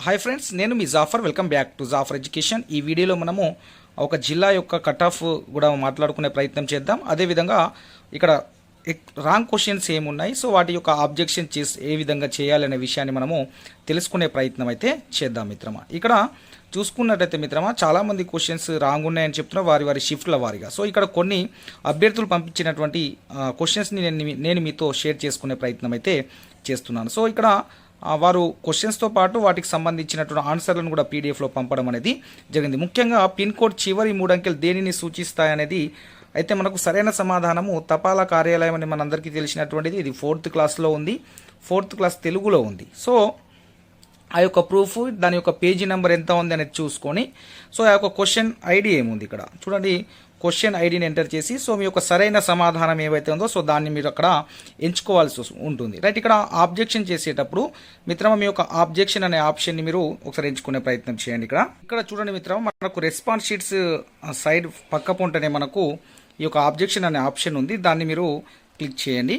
Hi friends, నేను మీ Jafar. Welcome back to Jafar education. ఈ వీడియోలో మనము ఒక జిల్లా యొక్క కట్ ఆఫ్ కూడా మాట్లాడుకునే ప్రయత్నం చేద్దాం. అదేవిధంగా ఇక్కడ రాంగ్ క్వశ్చన్స్ ఏమున్నాయి, సో వాటి యొక్క ఆబ్జెక్షన్ ఏ విధంగా చేయాలనే విషయాన్ని మనము తెలుసుకునే ప్రయత్నం అయితే చేద్దాం మిత్రమా. ఇక్కడ చూసుకున్నట్టయితే మిత్రమా, చాలామంది క్వశ్చన్స్ రాంగ్ ఉన్నాయని చెప్తున్నారు వారి వారి షిఫ్ట్ల వారిగా. సో ఇక్కడ కొన్ని అభ్యర్థులు పంపించినటువంటి క్వశ్చన్స్ని నేను మీతో షేర్ చేసుకునే ప్రయత్నం అయితే చేస్తున్నాను. సో ఇక్కడ వారు క్వశ్చన్స్తో పాటు వాటికి సంబంధించినటువంటి ఆన్సర్లను కూడా పీడిఎఫ్లో పంపడం అనేది జరిగింది. ముఖ్యంగా పిన్ కోడ్ చివరి 3 అంకెలు దేనిని సూచిస్తాయనేది అయితే మనకు సరైన సమాధానము తపాలా కార్యాలయం అని మనందరికీ తెలిసినటువంటిది. ఇది 4th క్లాస్లో ఉంది, 4th క్లాస్ తెలుగులో ఉంది. సో ఆ యొక్క ప్రూఫ్, దాని యొక్క పేజీ నెంబర్ ఎంత ఉంది అనేది చూసుకొని, సో ఆ యొక్క క్వశ్చన్ ఐడి ఏముంది ఇక్కడ చూడండి, క్వశ్చన్ ఐడిని ఎంటర్ చేసి, సో మీ యొక్క సరైన సమాధానం ఏవైతే ఉందో సో దాన్ని మీరు అక్కడ ఎంచుకోవాల్సి ఉంటుంది. రైట్, ఇక్కడ ఆబ్జెక్షన్ చేసేటప్పుడు మిత్రమా మీ యొక్క ఆబ్జెక్షన్ అనే ఆప్షన్ని మీరు ఒకసారి ఎంచుకునే ప్రయత్నం చేయండి. ఇక్కడ చూడండి మిత్రమా, మనకు రెస్పాన్స్ షీట్స్ సైడ్ పక్క పొంటనే మనకు ఈ యొక్క ఆబ్జెక్షన్ అనే ఆప్షన్ ఉంది. దాన్ని మీరు క్లిక్ చేయండి.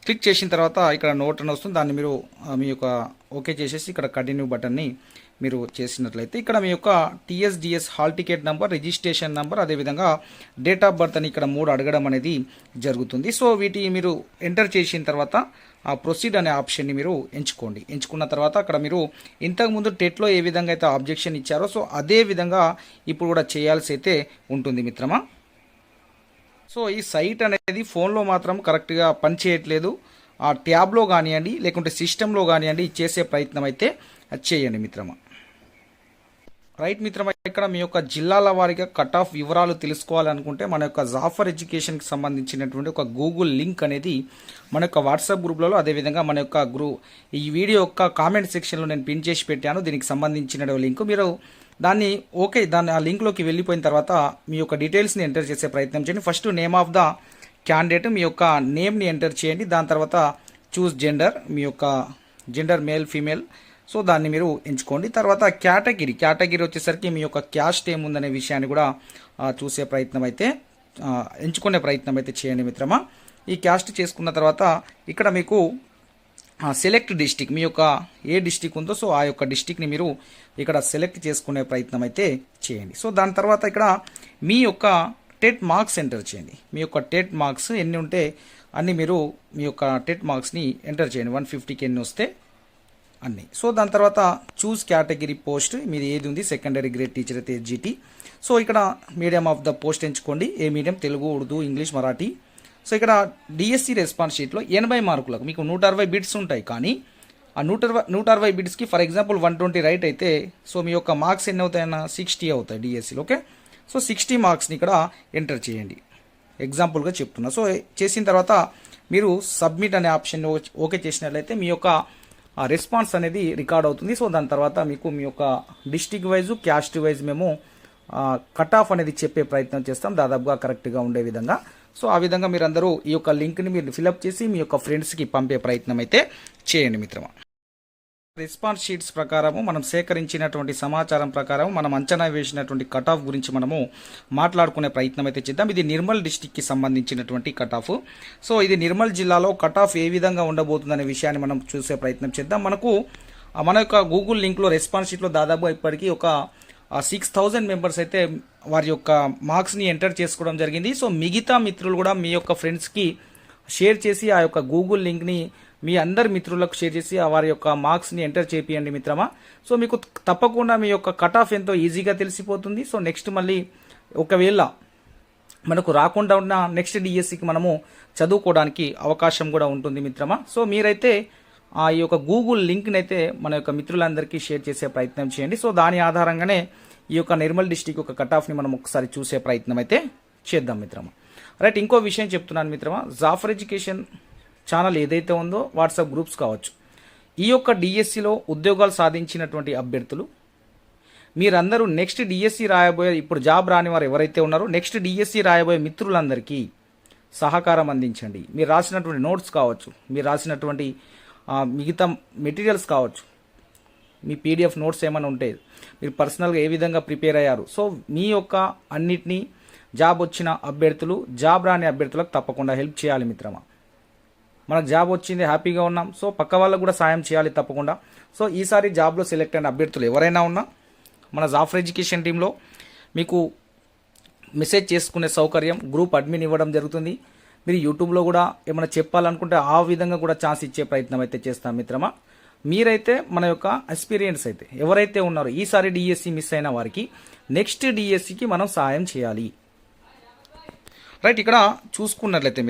క్లిక్ చేసిన తర్వాత ఇక్కడ నోట్ అని వస్తుంది, దాన్ని మీరు మీ యొక్క ఓకే చేసేసి ఇక్కడ కంటిన్యూ బటన్ని మీరు చేసినట్లయితే ఇక్కడ మీ యొక్క TSDS hall ticket number, registration number, అదేవిధంగా డేట్ ఆఫ్ బర్త్ అని ఇక్కడ 3 అడగడం అనేది జరుగుతుంది. సో వీటి మీరు ఎంటర్ చేసిన తర్వాత ఆ ప్రొసీడ్ అనే ఆప్షన్ని మీరు ఎంచుకోండి. ఎంచుకున్న తర్వాత అక్కడ మీరు ఇంతకుముందు టెట్లో ఏ విధంగా అయితే ఆబ్జెక్షన్ ఇచ్చారో సో అదే విధంగా ఇప్పుడు కూడా చేయాల్సి అయితే ఉంటుంది మిత్రమా. సో ఈ సైట్ అనేది ఫోన్లో మాత్రం కరెక్ట్గా పనిచేయట్లేదు. ఆ ట్యాబ్లో కానివ్వండి లేకుంటే సిస్టంలో కానివ్వండి చేసే ప్రయత్నం అయితే చేయండి మిత్రమా. రైట్ మిత్రమా, ఇక్కడ మీ యొక్క జిల్లాల వారిగా కట్ ఆఫ్ వివరాలు తెలుసుకోవాలనుకుంటే మన యొక్క జాఫర్ ఎడ్యుకేషన్కి సంబంధించినటువంటి ఒక గూగుల్ లింక్ అనేది మన యొక్క వాట్సాప్ గ్రూప్లలో, అదేవిధంగా మన యొక్క ఈ వీడియో యొక్క కామెంట్ సెక్షన్లో నేను పిన్ చేసి పెట్టాను. దీనికి సంబంధించిన లింక్ మీరు దాన్ని ఆ లింక్లోకి వెళ్ళిపోయిన తర్వాత మీ యొక్క డీటెయిల్స్ని ఎంటర్ చేసే ప్రయత్నం చేయండి. First name of the candidate, మీ యొక్క నేమ్ని ఎంటర్ చేయండి. దాని తర్వాత చూస్ జెండర్, మీ యొక్క జెండర్ మేల్ ఫీమేల్, సో దాన్ని మీరు ఎంచుకోండి. తర్వాత కేటగిరీ వచ్చేసరికి మీ యొక్క క్యాస్ట్ ఏముందనే విషయాన్ని కూడా చూసే ప్రయత్నం అయితే ఎంచుకునే ప్రయత్నం అయితే చేయండి మిత్రమా. ఈ క్యాస్ట్ చేసుకున్న తర్వాత ఇక్కడ మీకు సెలెక్ట్ డిస్టిక్, మీ యొక్క ఏ డిస్టిక్ ఉందో సో ఆ యొక్క డిస్టిక్ని మీరు ఇక్కడ సెలెక్ట్ చేసుకునే ప్రయత్నం అయితే చేయండి. సో దాని తర్వాత ఇక్కడ మీ యొక్క టెట్ మార్క్స్ ఎంటర్ చేయండి. మీ యొక్క టెట్ మార్క్స్ ఎన్ని ఉంటే అన్ని మీరు మీ యొక్క టెట్ మార్క్స్ని ఎంటర్ చేయండి. 150కి ఎన్ని వస్తే అన్నీ. సో దాని తర్వాత చూస్ కేటగిరీ పోస్ట్, మీది ఏది ఉంది, సెకండరీ గ్రేడ్ టీచర్ అయితే ఎస్జిటి. సో ఇక్కడ మీడియం ఆఫ్ ద పోస్ట్ ఎంచుకోండి. ఏ medium, Telugu, Urdu, English, Marathi. So ఇక్కడ డిఎస్సి రెస్పాన్స్ షీట్లో 80 మార్కులకు మీకు 160 బిట్స్ ఉంటాయి. కానీ ఆ 160 బిట్స్కి ఫర్ ఎగ్జాంపుల్ 120 రైట్ అయితే సో మీ యొక్క మార్క్స్ ఎన్ని అవుతాయన్నా 60 అవుతాయి డిఎస్సిలో. ఓకే, సో 60 మార్క్స్ని ఇక్కడ ఎంటర్ చేయండి, ఎగ్జాంపుల్గా చెప్తున్నా. సో చేసిన తర్వాత మీరు సబ్మిట్ అనే ఆప్షన్ ఓకే చేసినట్లయితే మీ యొక్క రెస్పాన్స్ అనేది రికార్డ్ అవుతుంది. సో దాని తర్వాత మీకు మీ యొక్క డిస్టిక్ వైజ్, క్యాస్ట్ వైజ్ మేము కట్ ఆఫ్ అనేది చెప్పే ప్రయత్నం చేస్తాం, దాదాపుగా కరెక్ట్గా ఉండే విధంగా. సో ఆ విధంగా మీరందరూ ఈ యొక్క లింక్ని మీరు ఫిలప్ చేసి మీ యొక్క ఫ్రెండ్స్కి పంపే ప్రయత్నం అయితే చేయండి మిత్రమా. రెస్పాన్స్ షీట్స్ ప్రకారము మనం సేకరించినటువంటి సమాచారం ప్రకారం మనం అంచనా వేసినటువంటి కట్ ఆఫ్ గురించి మనము మాట్లాడుకునే ప్రయత్నం అయితే చేద్దాం. ఇది నిర్మల్ డిస్టిక్కి సంబంధించినటువంటి కట్ ఆఫ్. సో ఇది నిర్మల్ జిల్లాలో కట్ ఆఫ్ ఏ విధంగా ఉండబోతుందనే విషయాన్ని మనం చూసే ప్రయత్నం చేద్దాం. మన యొక్క గూగుల్ లింక్లో రెస్పాన్స్ షీట్లో దాదాపు ఇప్పటికీ ఒక 6000 మెంబర్స్ అయితే వారి యొక్క మార్క్స్ని ఎంటర్ చేసుకోవడం జరిగింది. సో మిగతా మిత్రులు కూడా మీ యొక్క ఫ్రెండ్స్కి షేర్ చేసి ఆ యొక్క గూగుల్ లింక్ని మీ అందరి మిత్రులకు షేర్ చేసి వారి యొక్క మార్క్స్ని ఎంటర్ చేపియండి మిత్రమా. సో మీకు తప్పకుండా మీ యొక్క కట్ ఆఫ్ ఎంతో ఈజీగా తెలిసిపోతుంది. సో నెక్స్ట్ మళ్ళీ ఒకవేళ మనకు రాకుండా ఉన్న నెక్స్ట్ డిఎస్సికి మనము చదువుకోవడానికి అవకాశం కూడా ఉంటుంది మిత్రమా. సో మీరైతే ఈ యొక్క గూగుల్ లింక్ని అయితే మన యొక్క మిత్రులందరికీ షేర్ చేసే ప్రయత్నం చేయండి. సో దాని ఆధారంగానే ఈ యొక్క నిర్మల్ డిస్టిక్ యొక్క కట్ ఆఫ్ని మనం ఒకసారి చూసే ప్రయత్నం అయితే చేద్దాం మిత్రమా. రైట్, ఇంకో విషయం చెప్తున్నాను మిత్రమా, జాఫర్ ఎడ్యుకేషన్ ఛానల్ ఏదైతే ఉందో వాట్సాప్ గ్రూప్స్ కావచ్చు, ఈ యొక్క డిఎస్సిలో ఉద్యోగాలు సాధించినటువంటి అభ్యర్థులు మీరందరూ నెక్స్ట్ డిఎస్సి రాయబోయే, ఇప్పుడు జాబ్ రాని వారు ఎవరైతే ఉన్నారో నెక్స్ట్ డిఎస్సి రాయబోయే మిత్రులందరికీ సహకారం అందించండి. మీరు రాసినటువంటి నోట్స్ కావచ్చు, మీరు రాసినటువంటి మిగతా మెటీరియల్స్ కావచ్చు, మీ పీడిఎఫ్ నోట్స్ ఏమైనా ఉంటే మీరు పర్సనల్గా ఏ విధంగా ప్రిపేర్ అయ్యారు, సో మీ యొక్క అన్నిటినీ జాబ్ వచ్చిన అభ్యర్థులు, జాబ్ రాని అభ్యర్థులకు తప్పకుండా హెల్ప్ చేయాలి మిత్రమా. మనకు జాబ్ వచ్చింది, హ్యాపీగా ఉన్నాం. సో పక్క వాళ్ళకు కూడా సాయం చేయాలి తప్పకుండా. సో ఈసారి జాబ్లో సెలెక్ట్ అయిన అభ్యర్థులు ఎవరైనా ఉన్నా మన జాఫర్ ఎడ్యుకేషన్ టీంలో మీకు మెసేజ్ చేసుకునే సౌకర్యం గ్రూప్ అడ్మిన్ ఇవ్వడం జరుగుతుంది. మీరు యూట్యూబ్లో కూడా ఏమైనా చెప్పాలనుకుంటే ఆ విధంగా కూడా ఛాన్స్ ఇచ్చే ప్రయత్నం అయితే చేస్తాం మిత్రమా. మీరైతే మన యొక్క ఎక్స్పీరియన్స్ అయితే ఎవరైతే ఉన్నారో ఈసారి డిఎస్సి మిస్ అయిన వారికి నెక్స్ట్ డిఎస్సికి మనం సహాయం చేయాలి. రైట్, ఇక్కడ చూసుకున్నట్లయితే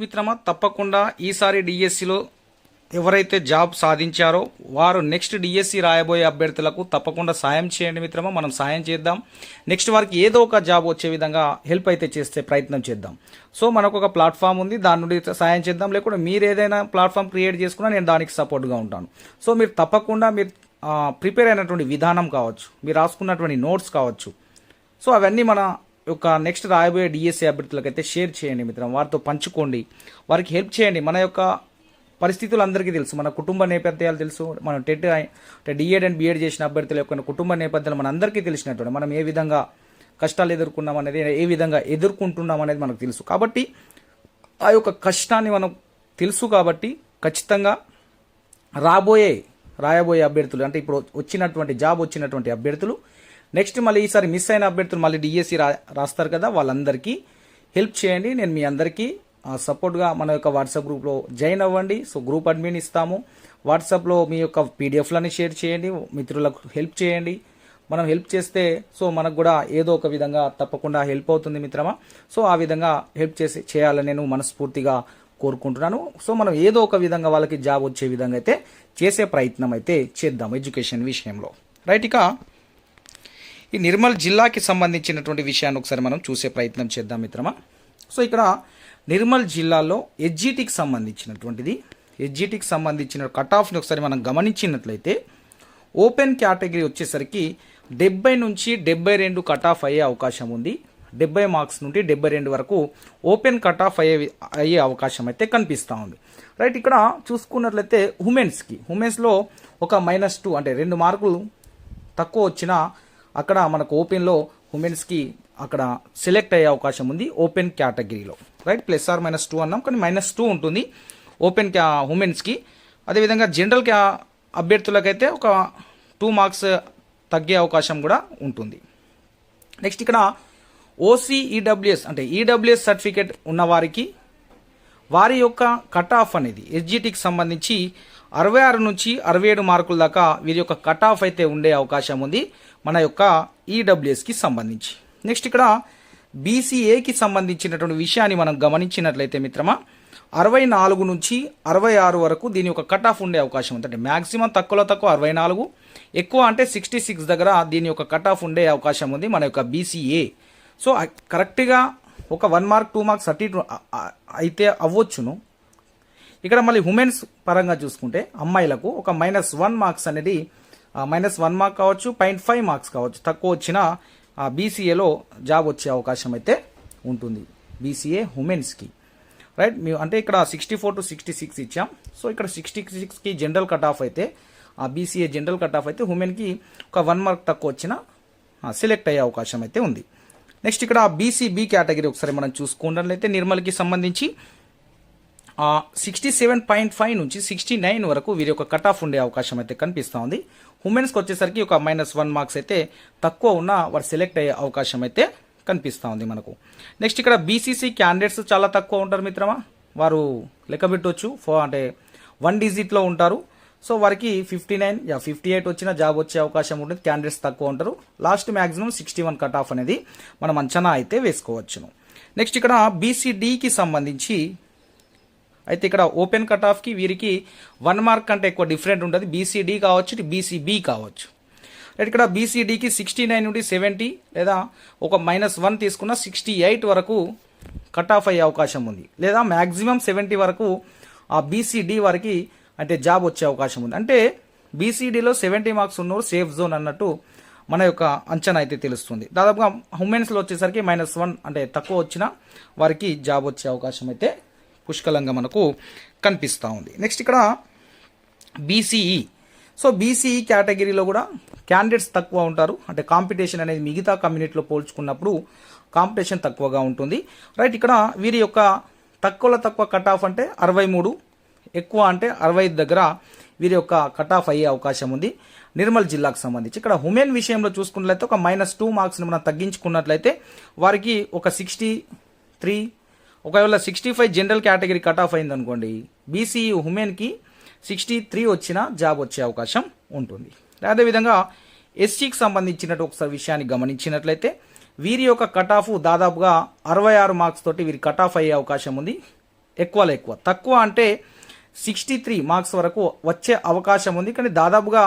మిత్రమా తప్పకుండా ఈసారి డిఎస్సిలో ఎవరైతే జాబ్ సాధించారో వారు నెక్స్ట్ డిఎస్సి రాయబోయే అభ్యర్థులకు తప్పకుండా సాయం చేయండి మిత్రమా. మనం సాయం చేద్దాం. నెక్స్ట్ వారికి ఏదో ఒక జాబ్ వచ్చే విధంగా హెల్ప్ అయితే చేస్తే ప్రయత్నం చేద్దాం. సో మనకు ఒక ప్లాట్ఫామ్ ఉంది, దాని నుండి సాయం చేద్దాం. లేకుంటే మీరు ఏదైనా ప్లాట్ఫామ్ క్రియేట్ చేసుకున్నా నేను దానికి సపోర్ట్గా ఉంటాను. సో మీరు తప్పకుండా మీరు ప్రిపేర్ అయినటువంటి విధానం కావచ్చు, మీరు రాసుకున్నటువంటి నోట్స్ కావచ్చు, సో అవన్నీ మన యొక్క నెక్స్ట్ రాయబోయే డిఎస్సి అభ్యర్థులకైతే షేర్ చేయండి మిత్రం. వారితో పంచుకోండి, వారికి హెల్ప్ చేయండి. మన యొక్క పరిస్థితులు అందరికీ తెలుసు, మన కుటుంబ నేపథ్యాలు తెలుసు. మనం డిఎడ్ అండ్ బిఎడ్ చేసిన అభ్యర్థుల యొక్క కుటుంబ నేపథ్యాలు మన అందరికీ తెలిసినట్టు మనం ఏ విధంగా కష్టాలు ఎదుర్కొన్నాం అనేది, ఏ విధంగా ఎదుర్కొంటున్నాం అనేది మనకు తెలుసు. కాబట్టి ఆ యొక్క కష్టాన్ని మనం తెలుసు కాబట్టి ఖచ్చితంగా రాయబోయే అభ్యర్థులు అంటే ఇప్పుడు జాబ్ వచ్చినటువంటి అభ్యర్థులు నెక్స్ట్ మళ్ళీ ఈసారి మిస్ అయిన అభ్యర్థులు మళ్ళీ డిఎస్సి రాస్తారు కదా, వాళ్ళందరికీ హెల్ప్ చేయండి. నేను మీ అందరికీ సపోర్ట్గా మన యొక్క వాట్సాప్ గ్రూప్లో జాయిన్ అవ్వండి. సో గ్రూప్ అడ్మిన్ ఇస్తాము. వాట్సాప్లో మీ యొక్క పీడిఎఫ్లని షేర్ చేయండి, మిత్రులకు హెల్ప్ చేయండి. మనం హెల్ప్ చేస్తే సో మనకు కూడా ఏదో ఒక విధంగా తప్పకుండా హెల్ప్ అవుతుంది మిత్రమా. సో ఆ విధంగా హెల్ప్ చేయాలని నేను మనస్ఫూర్తిగా కోరుకుంటున్నాను. సో మనం ఏదో ఒక విధంగా వాళ్ళకి జాబ్ వచ్చే విధంగా అయితే చేసే ప్రయత్నం అయితే చేద్దాం ఎడ్యుకేషన్ విషయంలో. రైట్, ఇక ఈ నిర్మల్ జిల్లాకి సంబంధించినటువంటి విషయాన్ని ఒకసారి మనం చూసే ప్రయత్నం చేద్దాం మిత్రమా. సో ఇక్కడ నిర్మల్ జిల్లాలో ఎస్జిటికి సంబంధించిన కట్ ఆఫ్ని ఒకసారి మనం గమనించినట్లయితే ఓపెన్ కేటగిరీ వచ్చేసరికి 70 నుంచి 72 కట్ ఆఫ్ అయ్యే అవకాశం ఉంది. 70 మార్క్స్ నుండి 72 వరకు ఓపెన్ కట్ ఆఫ్ అయ్యే అవకాశం అయితే కనిపిస్తూ ఉంది. రైట్, ఇక్కడ చూసుకున్నట్లయితే ఉమెన్స్లో ఒక -2 అంటే 2 మార్కులు తక్కువ వచ్చినా అక్కడ మనకు ఓపెన్లో ఉమెన్స్కి అక్కడ సెలెక్ట్ అయ్యే అవకాశం ఉంది ఓపెన్ కేటగిరీలో. రైట్, +2 అన్నాం, కానీ -2 ఉంటుంది ఓపెన్ ఉమెన్స్కి. అదేవిధంగా జనరల్ అభ్యర్థులకైతే ఒక 2 మార్క్స్ తగ్గే అవకాశం కూడా ఉంటుంది. నెక్స్ట్ ఇక్కడ ఓసీ ఈడబ్ల్యూఎస్ అంటే ఈడబ్ల్యూఎస్ సర్టిఫికేట్ ఉన్న వారి యొక్క కట్ ఆఫ్ అనేది ఎస్జిటికి సంబంధించి 66 నుంచి 67 మార్కుల దాకా వీరి యొక్క కట్ ఆఫ్ అయితే ఉండే అవకాశం ఉంది మన యొక్క ఈడబ్ల్యూఎస్కి సంబంధించి. నెక్స్ట్ ఇక్కడ బీసీఏకి సంబంధించినటువంటి విషయాన్ని మనం గమనించినట్లయితే మిత్రమా 64 నుంచి 66 వరకు దీని యొక్క కట్ ఆఫ్ ఉండే అవకాశం ఉంది. అంటే మ్యాక్సిమం తక్కువలో తక్కువ 64, ఎక్కువ అంటే 66 దగ్గర దీని యొక్క కట్ ఆఫ్ ఉండే అవకాశం ఉంది మన యొక్క బీసీఏ. సో కరెక్ట్గా ఒక 1 మార్క్ 2 మార్క్స్ అటు అయితే అవ్వచ్చును. ఇక్కడ మళ్ళీ ఉమెన్స్ పరంగా చూసుకుంటే అమ్మాయిలకు ఒక -1 మార్క్స్ అనేది -1 మార్క్ కావచ్చు, 0.5 మార్క్స్ కావచ్చు, తక్కువ వచ్చిన బీసీఏలో జాబ్ వచ్చే అవకాశం అయితే ఉంటుంది బీసీఏ ఉమెన్స్కి. రైట్, అంటే ఇక్కడ 64 to 66 ఇచ్చాం. సో ఇక్కడ 66కి జనరల్ కట్ ఆఫ్ అయితే బీసీఏ జనరల్ కట్ ఆఫ్ అయితే ఉమెన్కి ఒక 1 మార్క్ తక్కువ వచ్చిన సెలెక్ట్ అయ్యే అవకాశం అయితే ఉంది. నెక్స్ట్ ఇక్కడ బీసీబీ కేటగిరీ ఒకసారి మనం చూసుకున్నట్లయితే నిర్మల్కి సంబంధించి 67.5 నుంచి 69 వరకు వీరి యొక్క కట్ ఆఫ్ ఉండే అవకాశం అయితే కనిపిస్తూ ఉంది. ఉమెన్స్కి వచ్చేసరికి ఒక -1 మార్క్స్ అయితే తక్కువ ఉన్న వారు సెలెక్ట్ అయ్యే అవకాశం అయితే కనిపిస్తూ ఉంది మనకు. నెక్స్ట్ ఇక్కడ బీసీసీ క్యాండిడేట్స్ చాలా తక్కువ ఉంటారు మిత్రమా, వారు లెక్క పెట్టవచ్చు అంటే 1 డిజిట్లో ఉంటారు. సో వారికి 59, 58 వచ్చిన జాబ్ వచ్చే అవకాశం ఉంటుంది. క్యాండిడేట్స్ తక్కువ ఉంటారు. లాస్ట్ మ్యాక్సిమం 61 కట్ ఆఫ్ అనేది మనం అంచనా అయితే వేసుకోవచ్చును. నెక్స్ట్ ఇక్కడ బీసీడీకి సంబంధించి అయితే ఇక్కడ ఓపెన్ కట్ ఆఫ్కి వీరికి 1 మార్క్ కంటే ఎక్కువ డిఫరెంట్ ఉంటుంది. బీసీడీ కావచ్చు, బీసీబీ కావచ్చు. ఇక్కడ బీసీడీకి 69 నుండి 70 లేదా ఒక -1 తీసుకున్న 68 వరకు కట్ ఆఫ్ అయ్యే అవకాశం ఉంది. లేదా మ్యాక్సిమం 70 వరకు ఆ బీసీడీ వారికి అంటే జాబ్ వచ్చే అవకాశం ఉంది. అంటే బీసీడీలో 70 మార్క్స్ ఉన్నవారు సేఫ్ జోన్ అన్నట్టు మన యొక్క అంచనా అయితే తెలుస్తుంది. దాదాపుగా ఉమెన్స్లో వచ్చేసరికి -1 అంటే తక్కువ వచ్చిన వారికి జాబ్ వచ్చే అవకాశం అయితే పుష్కలంగా మనకు కనిపిస్తూ ఉంది. నెక్స్ట్ ఇక్కడ బీసీఈ. సో బీసీఈ కేటగిరీలో కూడా క్యాండిడేట్స్ తక్కువ ఉంటారు. అంటే కాంపిటీషన్ అనేది మిగతా కమ్యూనిటీలో పోల్చుకున్నప్పుడు కాంపిటీషన్ తక్కువగా ఉంటుంది. రైట్, ఇక్కడ వీరి యొక్క తక్కువ కట్ ఆఫ్ అంటే 63, ఎక్కువ అంటే 65 దగ్గర వీరి యొక్క కట్ ఆఫ్ అయ్యే అవకాశం ఉంది నిర్మల్ జిల్లాకు సంబంధించి. ఇక్కడ ఉమెన్ విషయంలో చూసుకున్నట్లయితే ఒక -2 మార్క్స్ని మనం తగ్గించుకున్నట్లయితే వారికి ఒక 63, ఒకవేళ 65 జనరల్ కేటగిరీ కట్ ఆఫ్ అయింది అనుకోండి, బీసీ ఉమెన్కి 63 వచ్చినా జాబ్ వచ్చే అవకాశం ఉంటుంది. అదేవిధంగా ఎస్సీకి సంబంధించినట్టు ఒకసారి విషయాన్ని గమనించినట్లయితే వీరి యొక్క కట్ ఆఫ్ దాదాపుగా 66 మార్క్స్ తోటి వీరి కట్ ఆఫ్ అయ్యే అవకాశం ఉంది. ఎక్కువ తక్కువ అంటే 63 మార్క్స్ వరకు వచ్చే అవకాశం ఉంది. కానీ దాదాపుగా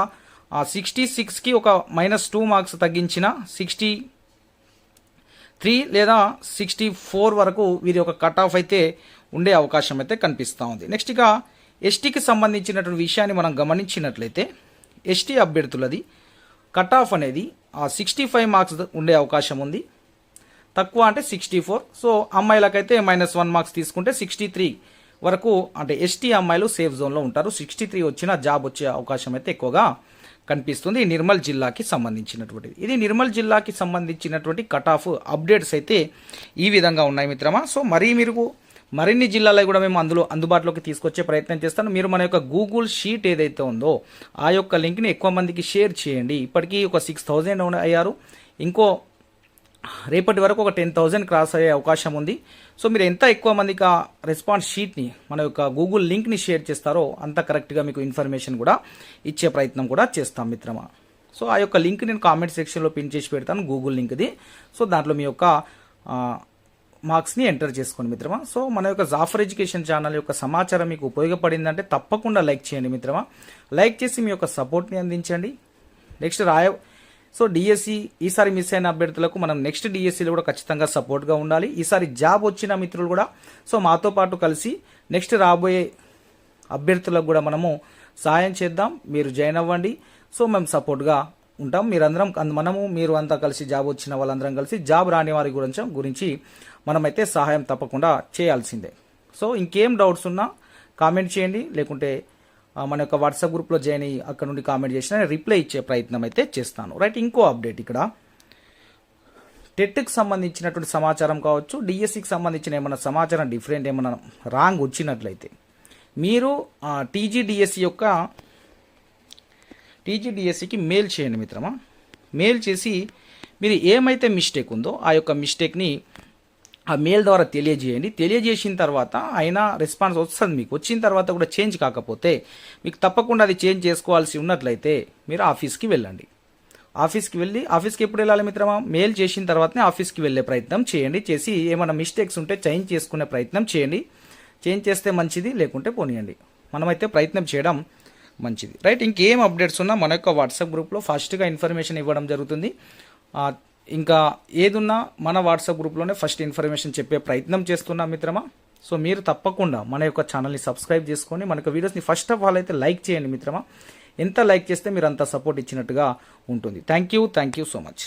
66కి ఒక -2 మార్క్స్ తగ్గించిన 63 లేదా 64 వరకు వీరి యొక్క కట్ ఆఫ్ అయితే ఉండే అవకాశం అయితే కనిపిస్తూ ఉంది. నెక్స్ట్ ఇక ఎస్టీకి సంబంధించినటువంటి విషయాన్ని మనం గమనించినట్లయితే ఎస్టీ అభ్యర్థులది కట్ ఆఫ్ అనేది 65 మార్క్స్ ఉండే అవకాశం ఉంది. తక్కువ అంటే 64. సో అమ్మాయిలకైతే -1 మార్క్స్ తీసుకుంటే 63 వరకు అంటే ఎస్టీ అమ్మాయిలు సేఫ్ జోన్లో ఉంటారు. 63 వచ్చిన జాబ్ వచ్చే అవకాశం అయితే ఎక్కువగా కనిపిస్తుంది నిర్మల్ జిల్లాకి సంబంధించినటువంటిది. ఇది నిర్మల్ జిల్లాకి సంబంధించినటువంటి కట్ ఆఫ్ అప్డేట్స్ అయితే ఈ విధంగా ఉన్నాయి మిత్రమా. సో మీరు మరిన్ని జిల్లాలో కూడా మేము అందుబాటులోకి తీసుకొచ్చే ప్రయత్నం చేస్తాను. మీరు మన యొక్క గూగుల్ షీట్ ఏదైతే ఉందో ఆ యొక్క లింక్ని ఎక్కువ మందికి షేర్ చేయండి. ఇప్పటికీ ఒక 6000 అయ్యారు. ఇంకో రేపటి వరకు ఒక 10,000 క్రాస్ అయ్యే అవకాశం ఉంది. సో మీరు ఎంత ఎక్కువ మందికి ఆ రెస్పాన్స్ షీట్ని మన యొక్క గూగుల్ లింక్ని షేర్ చేస్తారో అంత కరెక్ట్గా మీకు ఇన్ఫర్మేషన్ కూడా ఇచ్చే ప్రయత్నం కూడా చేస్తాం మిత్రమా. సో ఆ యొక్క లింక్ నేను కామెంట్ సెక్షన్లో పిన్ చేసి పెడతాను, గూగుల్ లింక్ది. సో దాంట్లో మీ యొక్క మార్క్స్ని ఎంటర్ చేసుకోండి మిత్రమా. సో మన యొక్క జాఫర్ ఎడ్యుకేషన్ ఛానల్ యొక్క సమాచారం మీకు ఉపయోగపడిందంటే తప్పకుండా లైక్ చేయండి మిత్రమా. లైక్ చేసి మీ యొక్క సపోర్ట్ని అందించండి. నెక్స్ట్ సో డిఎస్సి ఈసారి మిస్ అయిన అభ్యర్థులకు మనం నెక్స్ట్ డిఎస్సిలో కూడా ఖచ్చితంగా సపోర్ట్గా ఉండాలి. ఈసారి జాబ్ వచ్చిన మిత్రులు కూడా సో మాతో పాటు కలిసి నెక్స్ట్ రాబోయే అభ్యర్థులకు కూడా మనము సహాయం చేద్దాం. మీరు జాయిన్ అవ్వండి. సో మేము సపోర్ట్గా ఉంటాం. మీరు అంతా కలిసి జాబ్ వచ్చిన వాళ్ళందరం కలిసి జాబ్ రాని వారి గురించి మనమైతే సహాయం తప్పకుండా చేయాల్సిందే. సో ఇంకేం డౌట్స్ ఉన్నా కామెంట్ చేయండి, లేకుంటే మన యొక్క వాట్సాప్ గ్రూప్లో జాయిన్ అయ్యి అక్కడ నుండి కామెంట్ చేసినా రిప్లై ఇచ్చే ప్రయత్నం అయితే చేస్తాను. రైట్, ఇంకో అప్డేట్ ఇక్కడ టెట్కి సంబంధించినటువంటి సమాచారం కావచ్చు, డిఎస్సికి సంబంధించిన ఏమైనా సమాచారం డిఫరెంట్ ఏమైనా రాంగ్ వచ్చినట్లయితే మీరు టీజీడిఎస్సికి మెయిల్ చేయండి మిత్రమా. మెయిల్ చేసి మీరు ఏమైతే మిస్టేక్ ఉందో ఆ యొక్క మిస్టేక్ని ఆ మెయిల్ ద్వారా తెలియజేయండి. తెలియజేసిన తర్వాత అయినా రెస్పాన్స్ వస్తుంది. మీకు వచ్చిన తర్వాత కూడా చేంజ్ కాకపోతే మీకు తప్పకుండా అది చేంజ్ చేసుకోవాల్సి ఉన్నట్లయితే మీరు ఆఫీస్కి వెళ్ళండి. ఆఫీస్కి ఎప్పుడు వెళ్ళాలి మిత్రమా? మెయిల్ చేసిన తర్వాతనే ఆఫీస్కి వెళ్ళే ప్రయత్నం చేయండి. చేసి ఏమైనా మిస్టేక్స్ ఉంటే చేంజ్ చేసుకునే ప్రయత్నం చేయండి. చేంజ్ చేస్తే మంచిది, లేకుంటే పోనీయండి. మనమైతే ప్రయత్నం చేయడం మంచిది. రైట్, ఇంకేం అప్డేట్స్ ఉన్నా మన యొక్క వాట్సాప్ గ్రూప్లో ఫస్ట్గా ఇన్ఫర్మేషన్ ఇవ్వడం జరుగుతుంది. ఇంకా ఏదున్నా మన వాట్సాప్ గ్రూప్లోనే ఫస్ట్ ఇన్ఫర్మేషన్ చెప్పే ప్రయత్నం చేస్తున్నాం మిత్రమా. సో మీరు తప్పకుండా మన యొక్క ఛానల్ని సబ్స్క్రైబ్ చేసుకొని మన యొక్క వీడియోస్ని ఫస్ట్ ఆఫ్ ఆల్ అయితే లైక్ చేయండి మిత్రమా. ఎంత లైక్ చేస్తే మీరు అంత సపోర్ట్ ఇచ్చినట్టుగా ఉంటుంది. Thank you so much.